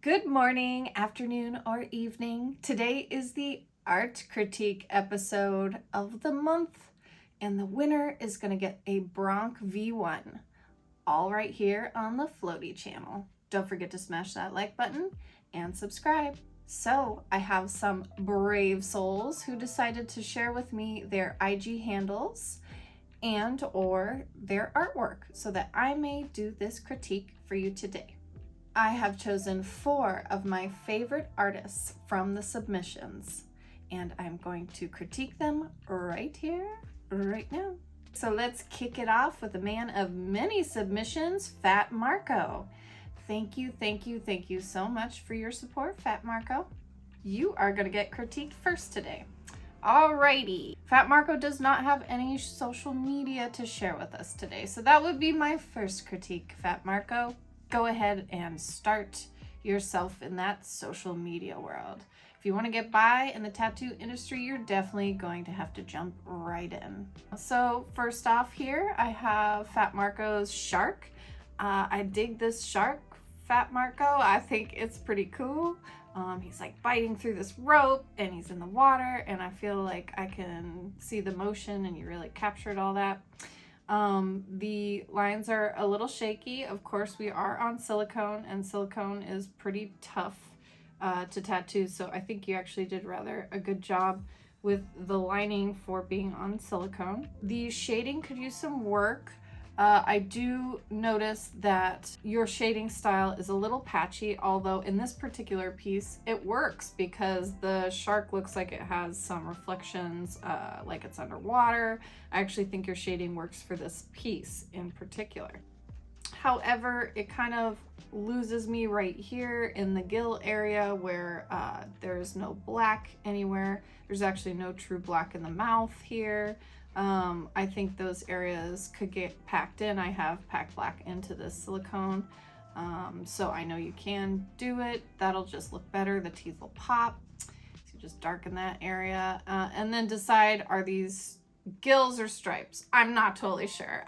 Good morning, afternoon, or evening. Today is the art critique episode of the month, and the winner is going to get a Bronc V1, all right here on the Floaty channel. Don't forget to smash that like button and subscribe. So I have some brave souls who decided to share with me their IG handles and or their artwork so that I may do this critique for you today. I have chosen 4 of my favorite artists from the submissions, and I'm going to critique them right here, right now. So let's kick it off with a man of many submissions, Fat Marco. Thank you so much for your support, Fat Marco. You are going to get critiqued first today. Alrighty. Fat Marco does not have any social media to share with us today, so that would be my first critique, Fat Marco. Go ahead and start yourself in that social media world. If you want to get by in the tattoo industry, you're definitely going to have to jump right in. So first off here, I have Fat Marco's shark. I dig this shark, Fat Marco. I think it's pretty cool. He's like biting through this rope and he's in the water, and I feel like I can see the motion and you really captured all that. The lines are a little shaky. Of course, we are on silicone, and silicone is pretty tough to tattoo, so I think you actually did rather a good job with the lining for being on silicone. The shading could use some work. I do notice that your shading style is a little patchy, although in this particular piece it works because the shark looks like it has some reflections, like it's underwater. I actually think your shading works for this piece in particular. However, it kind of loses me right here in the gill area where there's no black anywhere. There's actually no true black in the mouth here. I think those areas could get packed in. I have packed black into this silicone, so I know you can do it. That'll just look better. The teeth will pop. So just darken that area, and then decide, are these gills or stripes? I'm not totally sure.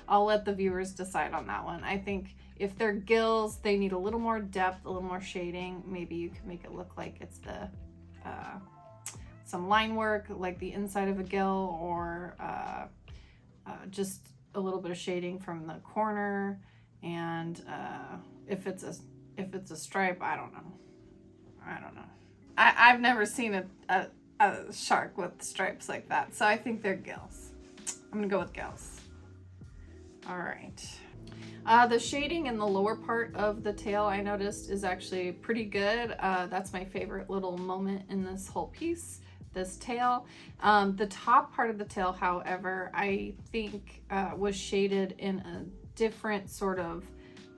I'll let the viewers decide on that one. I think if they're gills, they need a little more depth, a little more shading. Maybe you can make it look like it's the some line work like the inside of a gill, or just a little bit of shading from the corner. And if it's a stripe, I don't know. I've never seen a shark with stripes like that, so I think they're gills. I'm gonna go with gills. All right. The shading in the lower part of the tail, I noticed, is actually pretty good. That's my favorite little moment in this whole piece, this tail. The top part of the tail, however, I think was shaded in a different sort of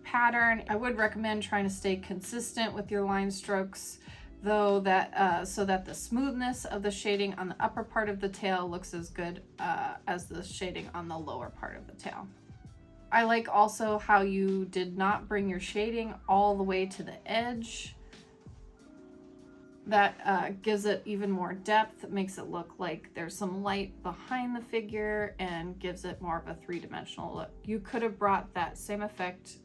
pattern. I would recommend trying to stay consistent with your line strokes, though, that so that the smoothness of the shading on the upper part of the tail looks as good as the shading on the lower part of the tail. I like also how you did not bring your shading all the way to the edge. That gives it even more depth. It makes it look like there's some light behind the figure and gives it more of a three-dimensional look. You could have brought that same effect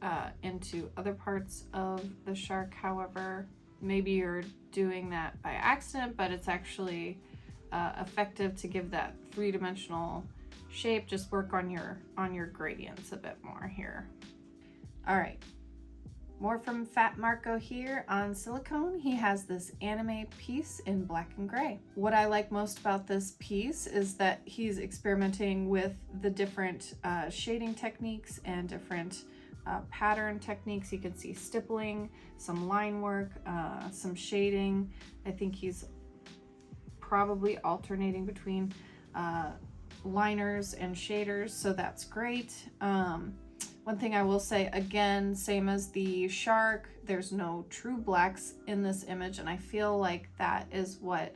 into other parts of the shark. However, maybe you're doing that by accident, but it's actually effective to give that three-dimensional shape. Just work on your gradients a bit more here. All right, more from Fat Marco here on silicone. He has this anime piece in black and gray. What I like most about this piece is that he's experimenting with the different shading techniques and different pattern techniques. You can see stippling, some line work, some shading. I think he's probably alternating between liners and shaders, so that's great. One thing I will say, again, same as the shark, there's no true blacks in this image, and I feel like that is what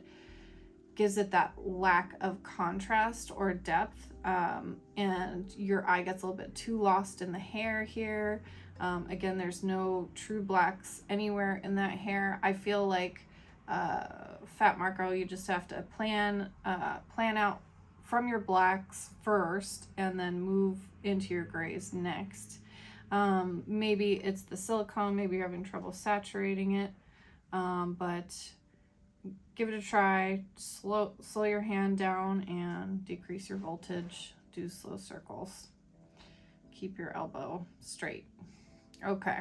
gives it that lack of contrast or depth, and your eye gets a little bit too lost in the hair here. Again, there's no true blacks anywhere in that hair. I feel like Fat Marco, you just have to plan out from your blacks first and then move into your grays next. Maybe it's the silicone, maybe you're having trouble saturating it, but give it a try. Slow your hand down and decrease your voltage. Do slow circles. Keep your elbow straight. Okay,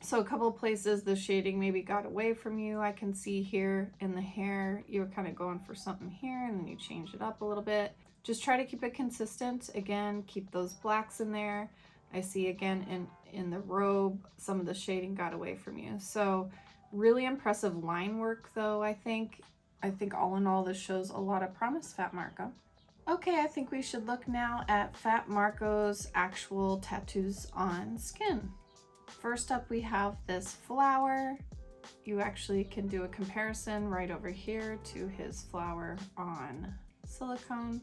so a couple of places the shading maybe got away from you. I can see here in the hair, you were kind of going for something here and then you changed it up a little bit. Just try to keep it consistent. Again, keep those blacks in there. I see again in the robe, some of the shading got away from you. So really impressive line work though, I think. All in all, this shows a lot of promise, Fat Marco. Okay, I think we should look now at Fat Marco's actual tattoos on skin. First up, we have this flower. You actually can do a comparison right over here to his flower on silicone.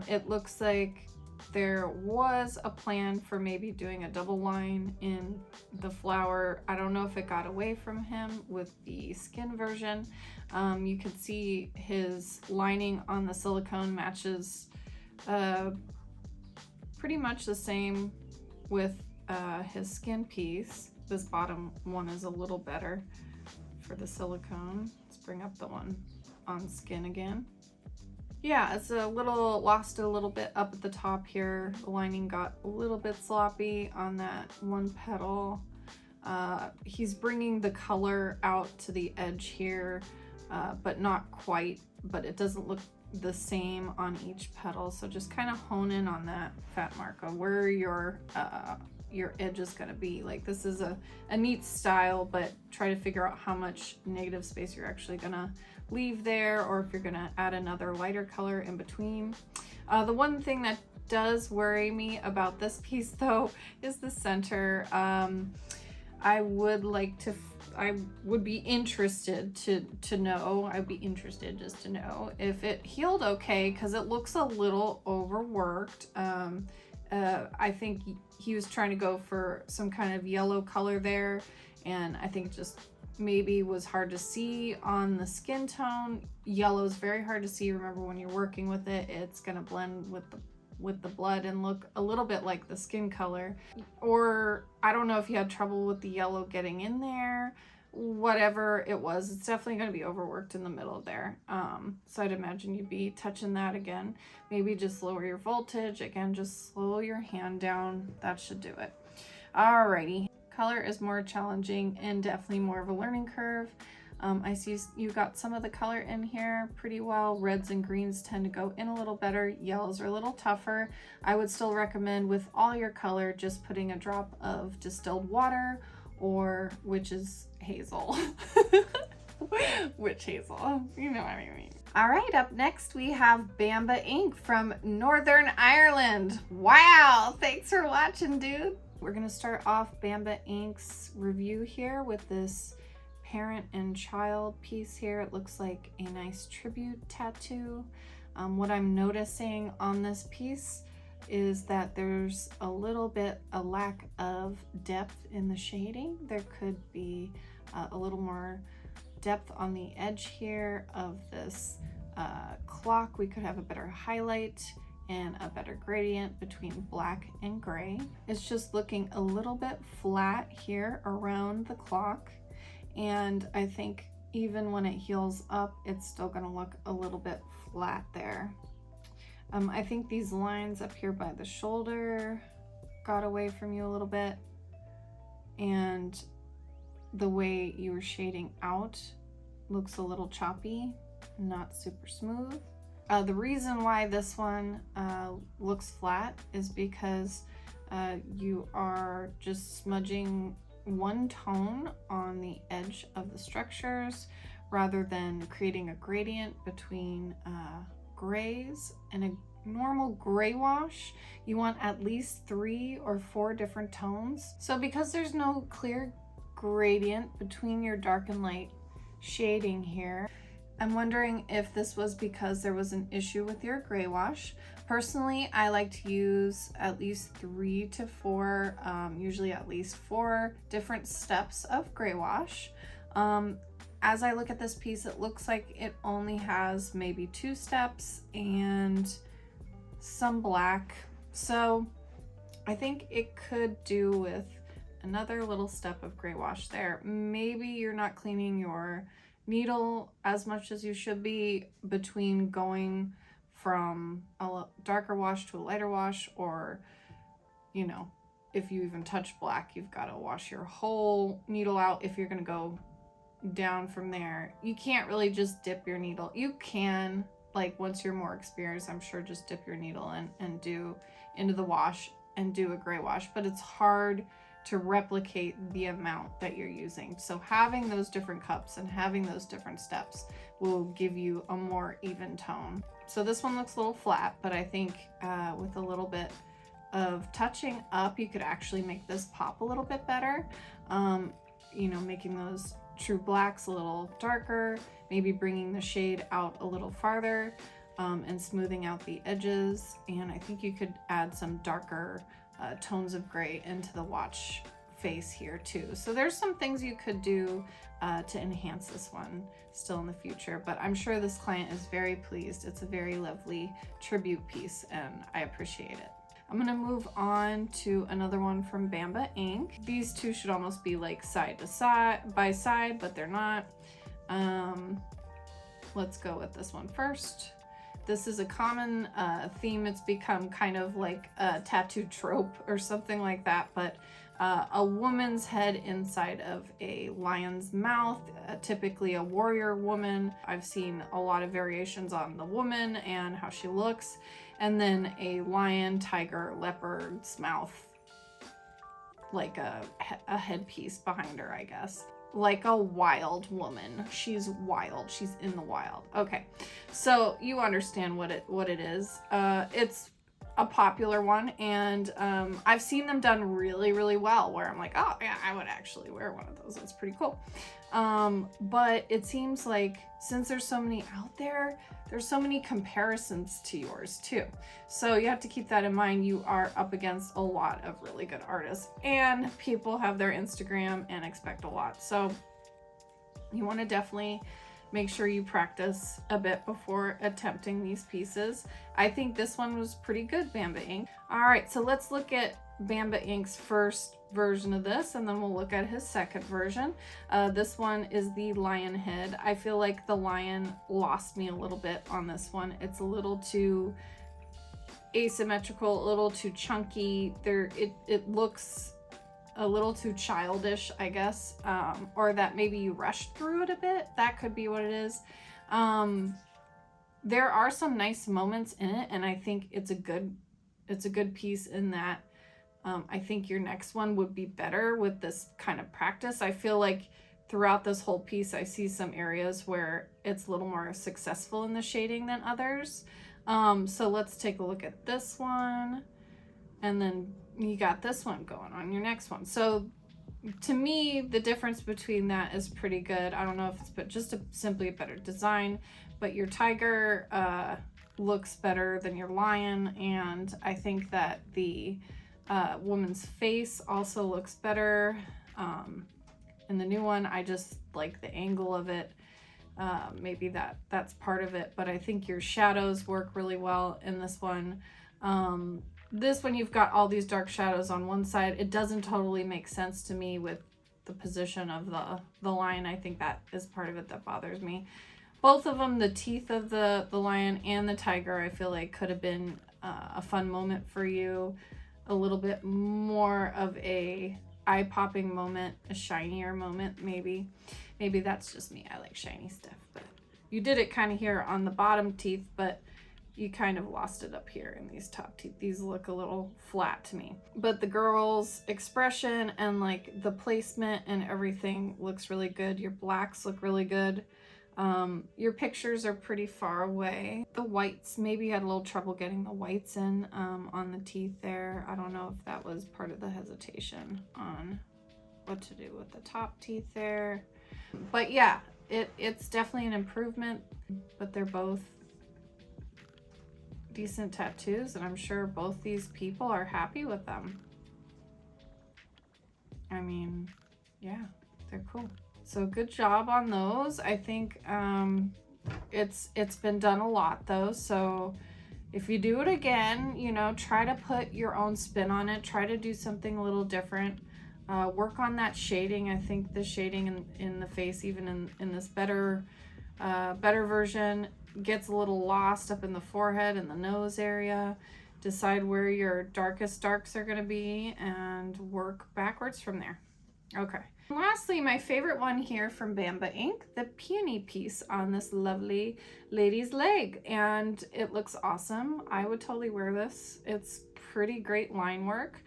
It looks like there was a plan for maybe doing a double line in the flower. I don't know if it got away from him with the skin version. You can see his lining on the silicone matches pretty much the same with his skin piece. This bottom one is a little better for the silicone. Let's bring up the one on skin again. Yeah, it's a little lost it a little bit up at the top here. The lining got a little bit sloppy on that one petal. He's bringing the color out to the edge here, but not quite, but it doesn't look the same on each petal. So just kind of hone in on that, Fat Marco, where your edge is going to be. Like, this is a neat style, but try to figure out how much negative space you're actually going to leave there, or if you're going to add another lighter color in between. The one thing that does worry me about this piece though is the center. I would be interested to know, I'd be interested just to know if it healed okay, because it looks a little overworked. I think he was trying to go for some kind of yellow color there, and I think just maybe was hard to see on the skin tone. Yellow is very hard to see. Remember, when you're working with it, it's going to blend with the blood and look a little bit like the skin color. Or I don't know if you had trouble with the yellow getting in there. Whatever it was, it's definitely going to be overworked in the middle there. So I'd imagine you'd be touching that again. Maybe just lower your voltage. Again, just slow your hand down. That should do it. Alrighty. Color is more challenging and definitely more of a learning curve. I see you got some of the color in here pretty well. Reds and greens tend to go in a little better. Yellows are a little tougher. I would still recommend with all your color just putting a drop of distilled water or witch's hazel. Witch hazel, you know what I mean. All right, up next we have Bamba Inc from Northern Ireland. Wow, thanks for watching, dude. We're gonna start off Bamba Inc's review here with this parent and child piece here. It looks like a nice tribute tattoo. What I'm noticing on this piece is that there's a little bit a lack of depth in the shading. There could be a little more depth on the edge here of this clock. We could have a better highlight and a better gradient between black and gray. It's just looking a little bit flat here around the clock, and I think even when it heals up, it's still gonna look a little bit flat there. I think these lines up here by the shoulder got away from you a little bit, and the way you were shading out looks a little choppy, not super smooth. The reason why this one looks flat is because you are just smudging one tone on the edge of the structures rather than creating a gradient between grays. And a normal gray wash, you want at least 3 or 4 different tones. So because there's no clear gradient between your dark and light shading here, I'm wondering if this was because there was an issue with your gray wash. Personally, I like to use at least 3 to 4, usually at least 4 different steps of gray wash. As I look at this piece, it looks like it only has maybe 2 steps and some black. So I think it could do with another little step of gray wash there. Maybe you're not cleaning your needle as much as you should be between going from a darker wash to a lighter wash, or, you know, if you even touch black, you've got to wash your whole needle out if you're going to go down from there. You can't really just dip your needle. You can, like, once you're more experienced, I'm sure, just dip your needle and do into the wash and do a gray wash, but it's hard to replicate the amount that you're using. So having those different cups and having those different steps will give you a more even tone. So this one looks a little flat, but I think with a little bit of touching up, you could actually make this pop a little bit better. You know, making those true blacks a little darker, maybe bringing the shade out a little farther, and smoothing out the edges. And I think you could add some darker tones of gray into the watch face here too. So there's some things you could do to enhance this one still in the future, but I'm sure this client is very pleased. It's a very lovely tribute piece and I appreciate it. I'm gonna move on to another one from Bamba Inc. These two should almost be like side to side by side, but they're not. Let's go with this one first. This is a common theme. It's become kind of like a tattoo trope or something like that, but a woman's head inside of a lion's mouth, typically a warrior woman. I've seen a lot of variations on the woman and how she looks, and then a lion, tiger, leopard's mouth, like a headpiece behind her, I guess. Like a wild woman. She's wild. She's in the wild. Okay, so you understand what it is. It's a popular one, and I've seen them done really, really well, where I'm like, oh yeah, I would actually wear one of those. That's pretty cool. But it seems like since there's so many out there, there's so many comparisons to yours too. So you have to keep that in mind. You are up against a lot of really good artists, and people have their Instagram and expect a lot. So you want to definitely make sure you practice a bit before attempting these pieces. I think this one was pretty good, Bamba Inc. All right, so let's look at Bamba Inc's first version of this, and then we'll look at his second version. This one is the lion head. I feel like the lion lost me a little bit on this one. It's a little too asymmetrical, a little too chunky. It looks a little too childish, I guess, or that maybe you rushed through it a bit. That could be what it is. There are some nice moments in it, and I think it's a good piece in that. I think your next one would be better with this kind of practice. I feel like throughout this whole piece, I see some areas where it's a little more successful in the shading than others. So let's take a look at this one, and then you got this one going on your next one. So to me, the difference between that is pretty good. I don't know if it's just simply a better design, but your tiger looks better than your lion, and I think that the woman's face also looks better. In the new one, I just like the angle of it. Maybe that's part of it, but I think your shadows work really well in this one. This one, you've got all these dark shadows on one side. It doesn't totally make sense to me with the position of the lion. I think that is part of it that bothers me. Both of them, the teeth of the lion and the tiger, I feel like could have been a fun moment for you. A little bit more of a eye-popping moment, a shinier moment, maybe. Maybe that's just me. I like shiny stuff, but you did it kind of here on the bottom teeth, but you kind of lost it up here in these top teeth. These look a little flat to me. But the girl's expression and like the placement and everything looks really good. Your blacks look really good. Your pictures are pretty far away. The whites, maybe you had a little trouble getting the whites in on the teeth there. I don't know if that was part of the hesitation on what to do with the top teeth there. But yeah, it's definitely an improvement, but they're both decent tattoos, and I'm sure both these people are happy with them. I mean, yeah, they're cool. So good job on those. I think it's been done a lot though, so If you do it again, you know, try to put your own spin on it. Try to do something a little different. Work on that shading. I think the shading in the face, even in this better version, gets a little lost up in the forehead and the nose area. Decide where your darkest darks are going to be and work backwards from there. Okay. And lastly, my favorite one here from Bamba Inc, the peony piece on this lovely lady's leg. And it looks awesome. I would totally wear this. It's pretty great line work.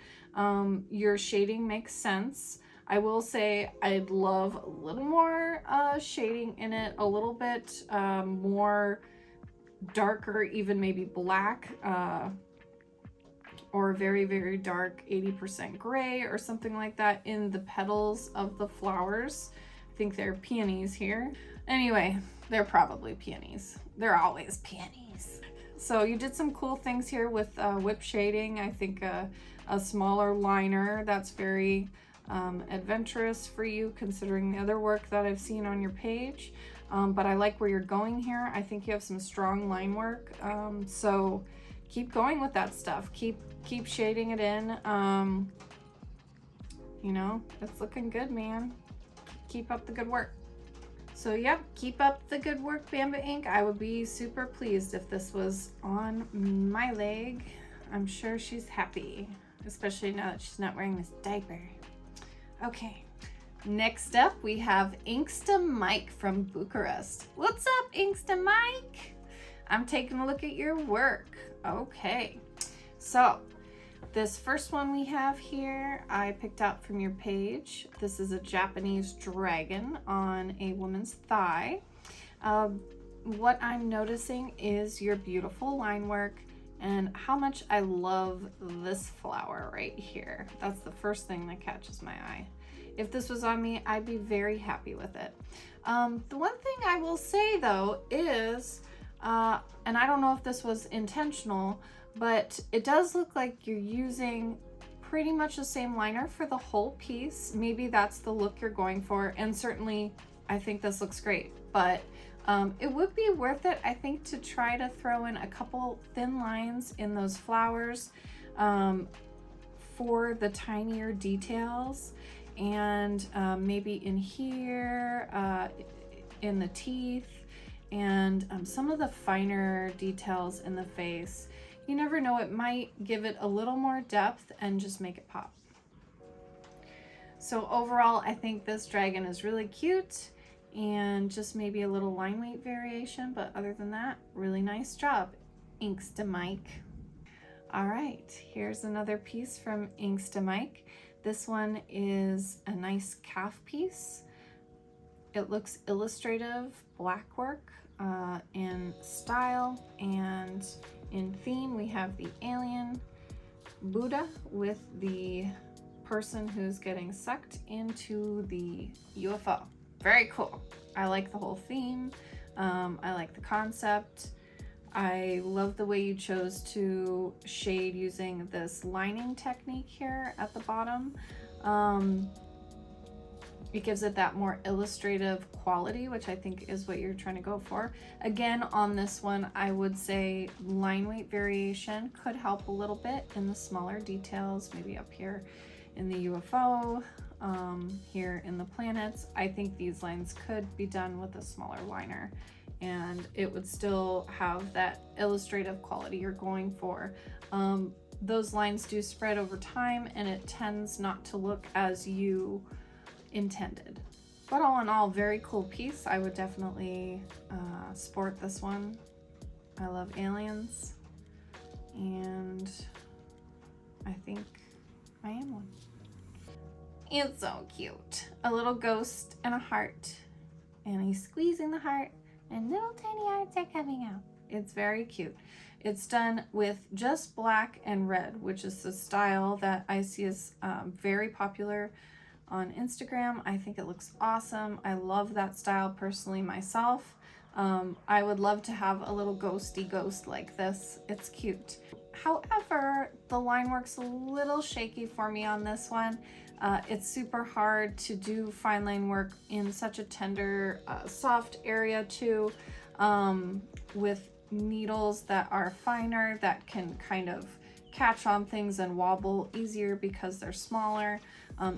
Your shading makes sense. I will say I'd love a little more shading in it, a little bit more darker, even maybe black, or very, very dark 80% gray or something like that in the petals of the flowers. I think they're peonies here. Anyway, they're probably peonies. They're always peonies. So you did some cool things here with whip shading. I think a smaller liner, that's very adventurous for you considering the other work that I've seen on your page. But I like where you're going here. I think you have some strong line work. So keep going with that stuff. Keep shading it in. You know, it's looking good, man. Keep up the good work. So yep, keep up the good work, Bamba Inc. I would be super pleased if this was on my leg. I'm sure she's happy, especially now that she's not wearing this diaper. Okay, next up we have Angsta Mike from Bucharest. What's up, Angsta Mike? I'm taking a look at your work. Okay, so this first one we have here, I picked out from your page. This is a Japanese dragon on a woman's thigh. What I'm noticing is your beautiful line work and how much I love this flower right here. That's the first thing that catches my eye. If this was on me, I'd be very happy with it. The one thing I will say though is, and I don't know if this was intentional, but it does look like you're using pretty much the same liner for the whole piece. Maybe that's the look you're going for, and certainly I think this looks great, but it would be worth it, I think, to try to throw in a couple thin lines in those flowers for the tinier details, and maybe in here, in the teeth, and some of the finer details in the face. You never know, it might give it a little more depth and just make it pop. So overall, I think this dragon is really cute, and just maybe a little line weight variation, but other than that, really nice job, Angsta Mike. All right, here's another piece from Angsta Mike. This one is a nice calf piece. It looks illustrative, black work in style, and in theme we have the alien Buddha with the person who's getting sucked into the UFO. Very cool. I like the whole theme. I like the concept. I love the way you chose to shade using this lining technique here at the bottom. It gives it that more illustrative quality, which I think is what you're trying to go for. Again, on this one, I would say line weight variation could help a little bit in the smaller details, maybe up here in the UFO, here in the planets. I think these lines could be done with a smaller liner, and it would still have that illustrative quality you're going for. Those lines do spread over time, and it tends not to look as you intended. But all in all, very cool piece. I would definitely sport this one. I love aliens, and I think I am one. It's so cute. A little ghost and a heart, and he's squeezing the heart, and little tiny hearts are coming out. It's very cute. It's done with just black and red, which is the style that I see is very popular on Instagram. I think it looks awesome. I love that style personally myself. I would love to have a little ghosty ghost like this. It's cute. However, the line work's a little shaky for me on this one. It's super hard to do fine line work in such a tender, soft area too, with needles that are finer, that can kind of catch on things and wobble easier because they're smaller.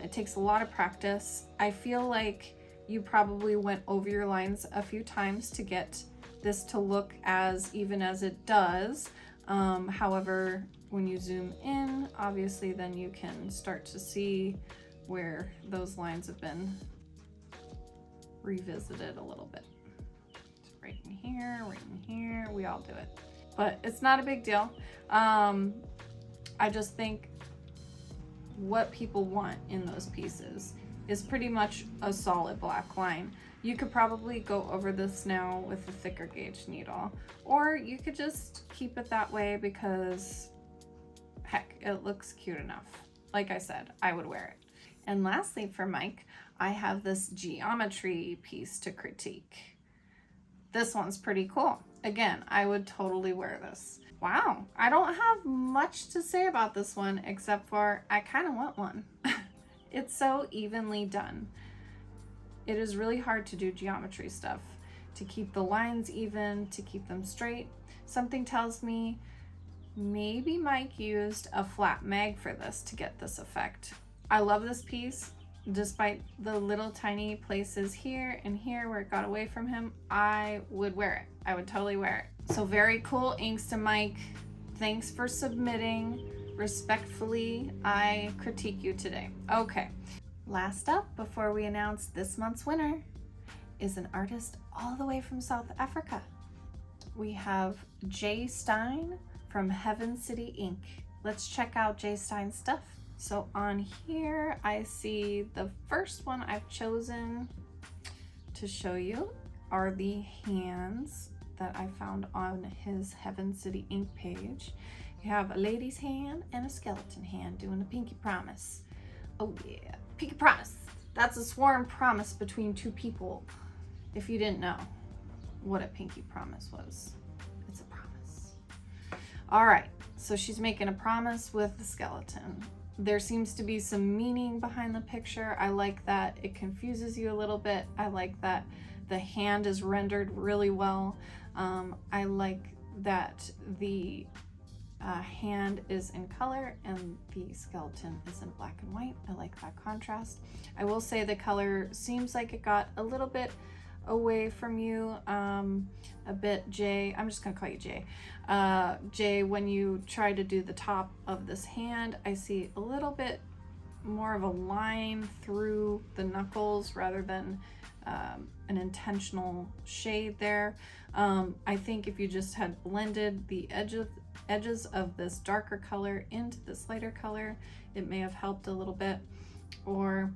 It takes a lot of practice. I feel like you probably went over your lines a few times to get this to look as even as it does. However, when you zoom in, obviously then you can start to see where those lines have been revisited a little bit. Right in here, we all do it. But it's not a big deal. I just think what people want in those pieces is pretty much a solid black line. You could probably go over this now with a thicker gauge needle, or you could just keep it that way because heck, it looks cute enough. Like I said, I would wear it. And lastly for Mike, I have this geometry piece to critique. This one's pretty cool. Again, I would totally wear this. Wow, I don't have much to say about this one except for I kind of want one. It's so evenly done. It is really hard to do geometry stuff, to keep the lines even, to keep them straight. Something tells me maybe Mike used a flat mag for this to get this effect. I love this piece. Despite the little tiny places here and here where it got away from him, I would wear it. I would totally wear it. So very cool, Angsta Mike. Thanks for submitting. Respectfully, I critique you today. Okay, last up before we announce this month's winner is an artist all the way from South Africa. We have J. Stein from Heaven City Inc. Let's check out J. Stein's stuff. So on here, I see the first one I've chosen to show you are the hands that I found on his Heaven City Inc. page. You have a lady's hand and a skeleton hand doing a pinky promise. Oh yeah, pinky promise. That's a sworn promise between two people. If you didn't know what a pinky promise was, it's a promise. All right, so she's making a promise with the skeleton. There seems to be some meaning behind the picture. I like that it confuses you a little bit. I like that the hand is rendered really well. I like that the hand is in color and the skeleton is in black and white. I like that contrast. I will say the color seems like it got a little bit away from you, a bit, Jay. I'm just gonna call you Jay. Jay, when you try to do the top of this hand, I see a little bit more of a line through the knuckles rather than an intentional shade there. I think if you just had blended the edges of this darker color into this lighter color, it may have helped a little bit. Or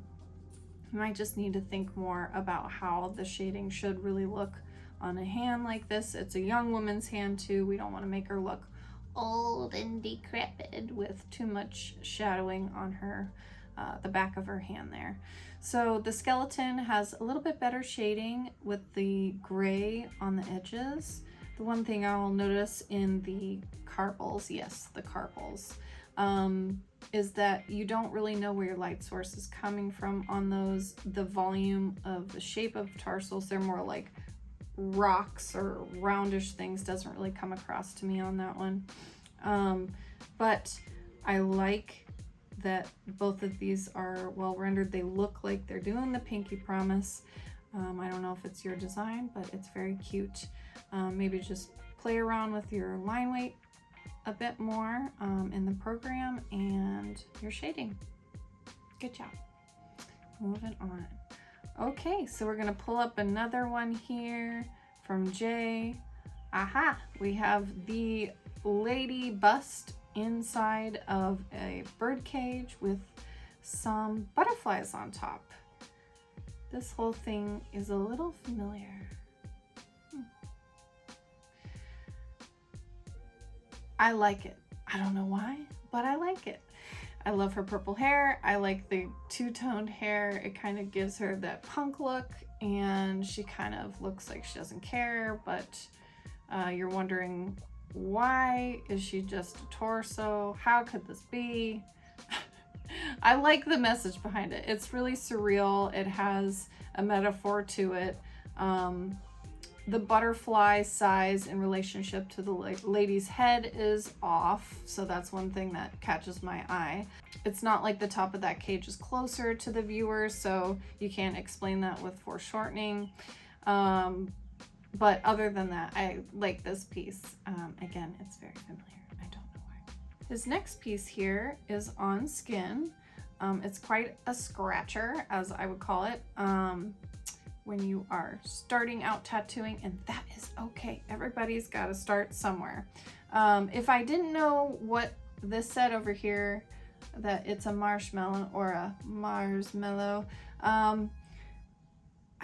you might just need to think more about how the shading should really look on a hand like this. It's a young woman's hand too. We don't want to make her look old and decrepit with too much shadowing on her, the back of her hand there. So the skeleton has a little bit better shading with the gray on the edges. The one thing I'll notice in the carpals, yes, the carpals, is that you don't really know where your light source is coming from on those. The volume of the shape of tarsals, they're more like rocks or roundish things, doesn't really come across to me on that one. But I like that both of these are well rendered. They look like they're doing the pinky promise. I don't know if it's your design, but it's very cute. Maybe just play around with your line weight a bit more in the program and your shading. Good job. Moving on. Okay, so we're gonna pull up another one here from Jay. Aha, we have the lady bust inside of a bird cage with some butterflies on top. This whole thing is a little familiar. I like it. I don't know why, but I like it. I love her purple hair. I like the two-toned hair. It kind of gives her that punk look, and she kind of looks like she doesn't care, but you're wondering, why is she just a torso? How could this be? I like the message behind it. It's really surreal. It has a metaphor to it. The butterfly size in relationship to the lady's head is off, so that's one thing that catches my eye. It's not like the top of that cage is closer to the viewer, so you can't explain that with foreshortening. But other than that, I like this piece. Again, it's very familiar. I don't know why. His next piece here is on skin. It's quite a scratcher, as I would call it. When you are starting out tattooing, and that is okay. Everybody's got to start somewhere. If I didn't know what this said over here, that it's a marshmallow or a marshmallow, I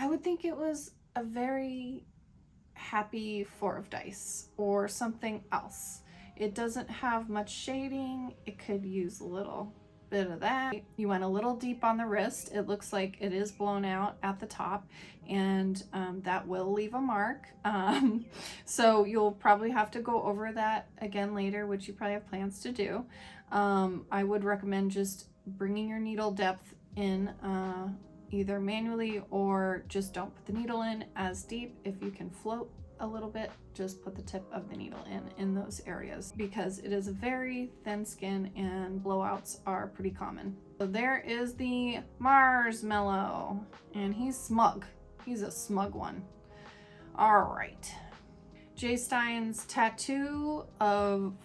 would think it was a very happy 4 of dice or something else. It doesn't have much shading. It could use a little bit of that. You went a little deep on the wrist. It looks like it is blown out at the top, and that will leave a mark. So you'll probably have to go over that again later, which you probably have plans to do. I would recommend just bringing your needle depth in, either manually or just don't put the needle in as deep. If you can float a little bit, just put the tip of the needle in those areas, because it is a very thin skin and blowouts are pretty common. So there is the marshmallow, and he's smug. He's a smug one. All right. Jay Stein's tattoo of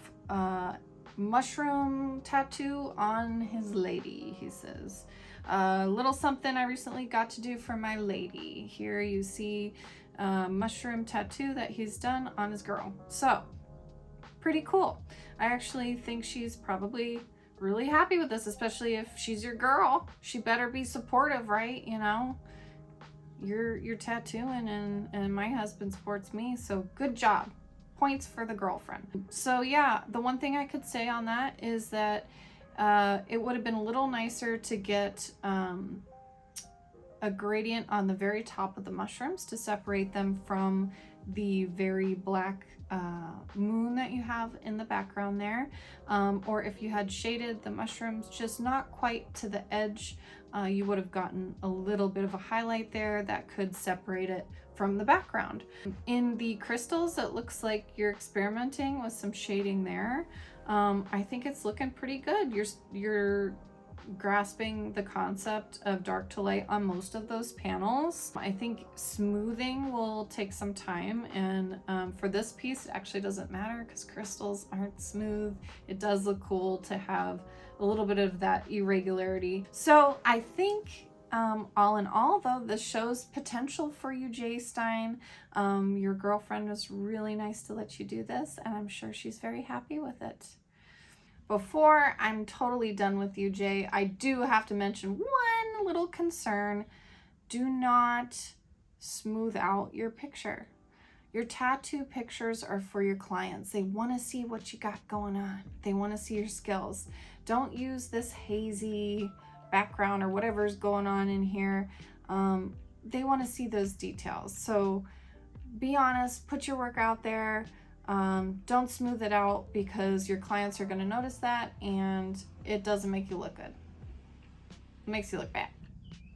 mushroom tattoo on his lady, he says. A little something I recently got to do for my lady. Here you see a mushroom tattoo that he's done on his girl. So, pretty cool. I actually think she's probably really happy with this, especially if she's your girl. She better be supportive, right? You know, you're tattooing and my husband supports me, so good job. Points for the girlfriend. So yeah, the one thing I could say on that is that it would have been a little nicer to get a gradient on the very top of the mushrooms to separate them from the very black moon that you have in the background there. Or if you had shaded the mushrooms just not quite to the edge, you would have gotten a little bit of a highlight there that could separate it from the background. In the crystals, it looks like you're experimenting with some shading there. I think it's looking pretty good. You're grasping the concept of dark to light on most of those panels. I think smoothing will take some time, and for this piece it actually doesn't matter because crystals aren't smooth. It does look cool to have a little bit of that irregularity. So I think all in all, though, this shows potential for you, Jay Stein. Your girlfriend was really nice to let you do this, and I'm sure she's very happy with it. Before I'm totally done with you, Jay, I do have to mention one little concern. Do not smooth out your picture. Your tattoo pictures are for your clients. They want to see what you got going on. They want to see your skills. Don't use this hazy background or whatever's going on in here. They want to see those details. So be honest, put your work out there. Don't smooth it out, because your clients are going to notice that and it doesn't make you look good. It makes you look bad.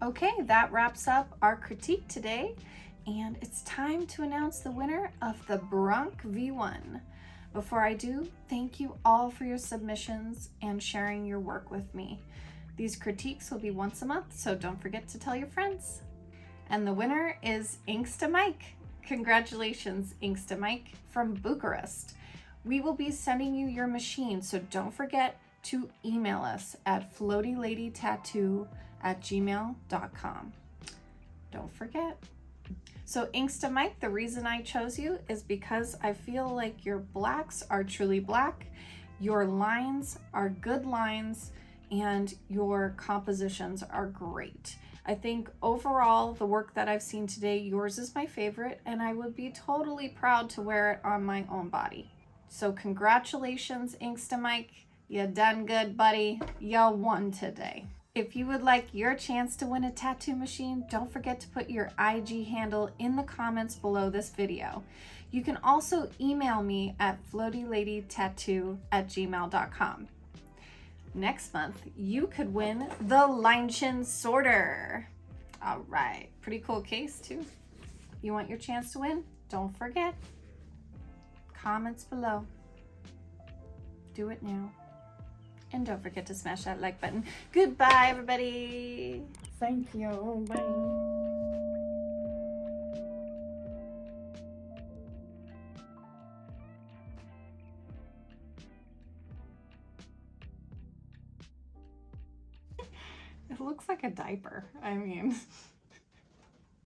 Okay, that wraps up our critique today, and it's time to announce the winner of the Bronc V1. Before I do, thank you all for your submissions and sharing your work with me. These critiques will be once a month, so don't forget to tell your friends. And the winner is Angsta Mike. Congratulations, Angsta Mike from Bucharest. We will be sending you your machine, so don't forget to email us at floatyladytattoo@gmail.com. Don't forget. So Angsta Mike, the reason I chose you is because I feel like your blacks are truly black, your lines are good lines, and your compositions are great. I think overall, the work that I've seen today, yours is my favorite, and I would be totally proud to wear it on my own body. So congratulations, Angsta Mike. You done good, buddy. You won today. If you would like your chance to win a tattoo machine, don't forget to put your IG handle in the comments below this video. You can also email me at floatyladytattoo@gmail.com. Next month, you could win the Line Chin Sorter. All right, pretty cool case too. You want your chance to win? don't forget, comments below. Do it now. And don't forget to smash that like button. Goodbye, everybody. Thank you. Bye. It looks like a diaper. I mean...